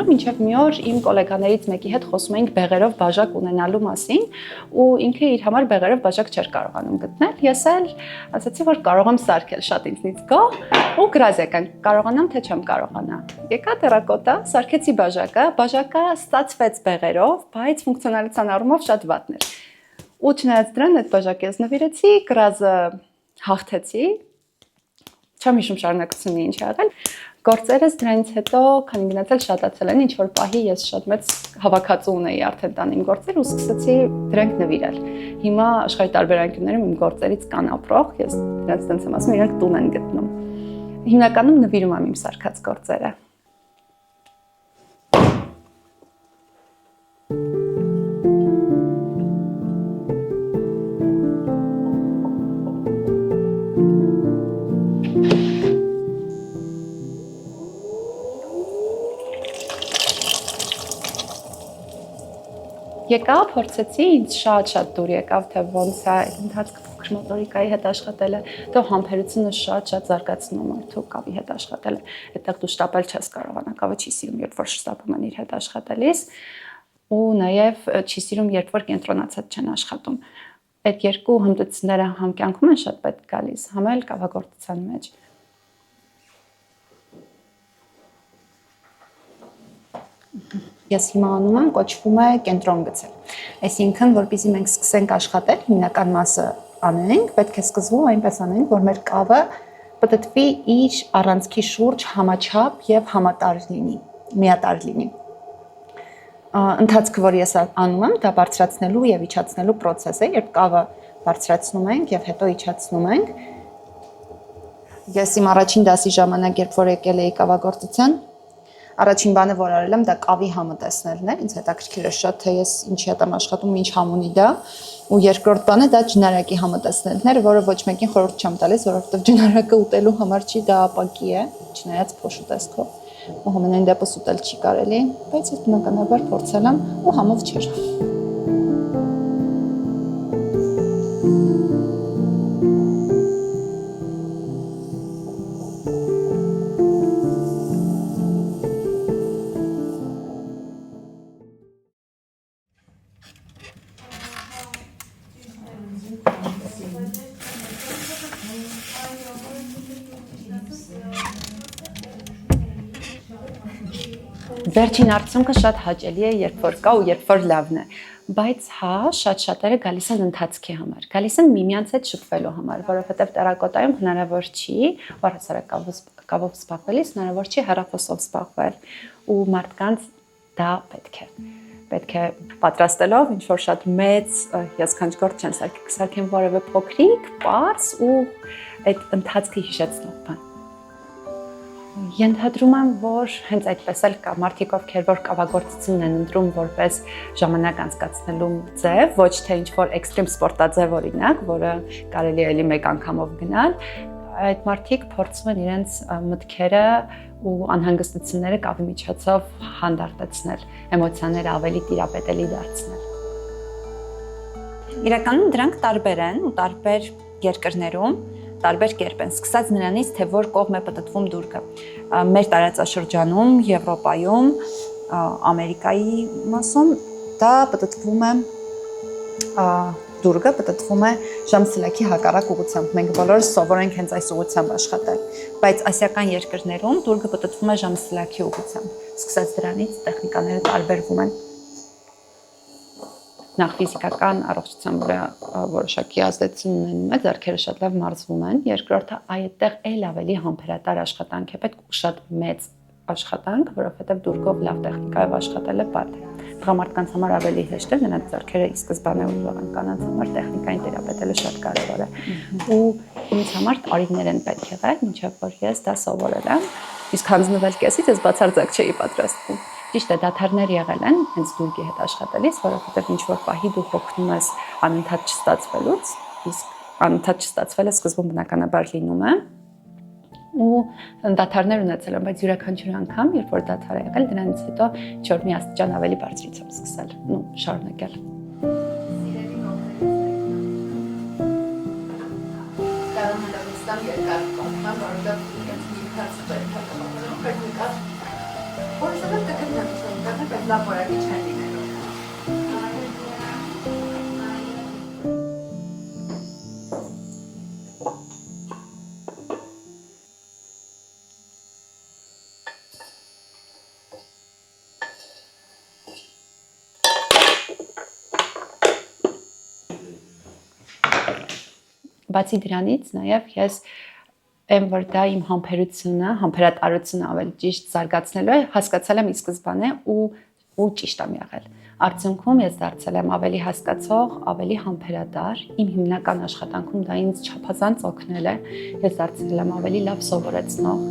Մինչև մի օր իմ գոլեգաներից մեկի հետ խոսում էինք բեղերով բաժակ ունենալու մասին ու ինքը իր համար բեղերով բաժակ չէր կարողանում գտնել։ Ես էլ ասացի, որ կարող եմ սարքել, շատ ինձնից գոհ ու գրազ եկան, կարողանամ թե չեմ կարողանա։ Եկա տերակոտա, սարքեցի բաժակը ստացվեց բեղերով, բայց ֆունկցիոնալության առումով շատ վատն էր։ Ու չնայած դրան այդ բաժակը ես նվիրեցի, գրազը հաղթեցի։ Չեմ հիշում շարունակությունը ինչ ա եղել։ Գործերս դրանից հետո, քանի գնացել շատացել են, ինչ-որ պահի ես շատ մեծ հավաքածու ունեի արդեն տանիմ գործեր ու սկսեցի դրանք նվիրել։ Հիմա աշխարհի տարբեր անկյուններում իմ գործերից կան ապրող, ես դրանց տենց եմ ասում, իրանք տուն են գտնում։ Հիմնականում նվիրում եմ իմ սարքած գործերը։ Եկա, փորձեցի, ինձ շատ դուր եկավ, թե ոնց է այդ ընթացքը փոքր մոտորիկայի հետ աշխատելը, դու համբերությունը շատ զարգացնում մարդու կավի հետ աշխատելը, այդտեղ դու շտապել չես կարողանա, կավը չի սիրում, երբ որ շտապում են իր հետ աշխատելիս, ու նաև չի սիրում, երբ որ կենտրոնացած չեն աշխատում։ Այդ երկու հմտությունները համ կյանքում են շատ պետք գալիս, համ էլ կավագործության մեջ։ Ես հիմա անում եմ, կոչվում է կենտրոն գցել։ Այսինքն, որպեսզի մենք սկսենք աշխատել, հիմնական մասը անենք, պետք է սկզբում այնպես անենք, որ մեր կավը պտտվի իր առանցքի շուրջ համաչափ եւ համատար լինի, միատար լինի։ Ընթացքը, որ ես անում եմ, դա բարձրացնելու եւ իջացնելու process է, երբ կավը բարձրացնում ենք եւ հետո իջացնում ենք։ Ես իմ առաջին դասի ժամանակ, երբ որ եկել էի կավագործության, առաջին բանը, որ արել եմ, դա կավի համը տեսնելն էր, ինձ հետաքրքիր է շատ, թե ես ինչի հետ եմ աշխատում, ինչ համ ունի դա, ու երկրորդ բանը դա ջնարակի համը տեսնելն էր, որը ոչ մեկին խորհուրդ չեմ տալիս, որովհետև ջնարակը ուտելու համար չի, դա ապակի է, չնայած փոշու տեսքով, ու ամենայն դեպս ուտել չի կարելի, բայց ես բնականաբար փորձել եմ ու համով չէր։ Վերջին արդյունքը շատ հաճելի է, երբ որ կա ու երբ որ լավն է, բայց հա, շատերը գալիս են ընթացքի համար, գալիս են միմյանց հետ շփվելու համար, որովհետև տերակոտայում հնարավոր չի, առհասարակ կավով զբաղվելիս հնարավոր չի հեռախոսով զբաղվել ու մարդկանց դա պետք է պատրաստելով ինչ-որ շատ մեծ եսքանչգործ չեն սարքեն որևէ փոքրիկ, պարզ ու այդ ընթացքը հիշեցնող բան։ Ենթադրում եմ, որ հենց այդպես էլ կա մարդիկ, ովքեր որ կավագործությունն են ընտրում որպես ժամանակ անցկացնելու ձև, ոչ թե ինչ-որ էքստրեմ սպորտաձև օրինակ, որը կարելի է էլի մեկ անգամով գնալ, այդ մարդիկ փորձում են իրենց մտքերը ու անհանգստությունները կավի միջոցով հանդարտեցնել, էմոցիաները ավելի տիրապետելի դարձնել։ Իրականում դրանք տարբեր են ու տարբեր երկրներում տարբեր կերպ են, սկսած նրանից, թե որ կողմ է պտտվում դուրգը։ Մեր տարածաշրջանում, Եվրոպայում, Ամերիկայի մասում դա պտտվում է դուրգը պտտվում է ժամսլաքի հակառակ ուղղությամբ։ Մենք բոլորս սովոր ենք հենց այս ուղղությամբ աշխատել, բայց ասիական երկրներում դուրգը պտտվում է ժամսլաքի ուղղությամբ։ Սկսած դրանից տեխնիկաները տարբերվում են։ Նախ ֆիզիկական առողջության վրա որոշակի ազդեցություն ունենում է, ձեռքերը շատ լավ մարզվում են, երկրորդը այդտեղ էլ ավելի համբերատար աշխատանք է պետք ու շատ մեծ աշխատանք, որովհետև դուրգով լավ տեխնիկայով աշխատելը բարդ է։ Տղամարդկանց համար ավելի հեշտ է, նրանց ձեռքերը ի սկզբանե ուժեղ են, կանանց համար տեխնիկային տիրապետելը շատ կարևոր է։ Ու ինձ համար տարիներ են պետք եղել, մինչև որ ես դա սովորել եմ, իսկ հանձնվել կեսից ես բացարձակ չէի պատրաստվում։ Ճիշտ է, դադարներ եղել են հենց դուրգի հետ աշխատելիս, որովհետև ինչ-որ պահի դու հոգնում ես անընդհատ չստացվելուց, իսկ անընդհատ չստացվելը սկզբում բնականաբար լինում է, ու դադարներ ունեցել եմ, բայց յուրաքանչյուր անգամ, երբ որ դադար է եղել, դրանից հետո ինչ-որ մի աստիճան ավելի բարձրից եմ սկսել, շարունակել։ Կարող եմ լավստան երկար պատմեմ, որովհետև ինքս ինքս պետք է նկար։ Որսը կգտնեմ, բայց լավ որակի չեն լինելու։ Բացի դրանից, նաև ես եմ, որ դա իմ համբերությունը, համբերատարությունը ավելի ճիշտ զարգացնելու է, հասկացել եմ ի սկզբանե ու ճիշտ եմ եղել։ Արդյունքում ես դարձել եմ ավելի հասկացող, ավելի համբերատար։ Իմ հիմնական աշխատանքում դա ինձ չափազանց օգնել է։ Ես դարձել եմ ավելի լավ սովորեցնող,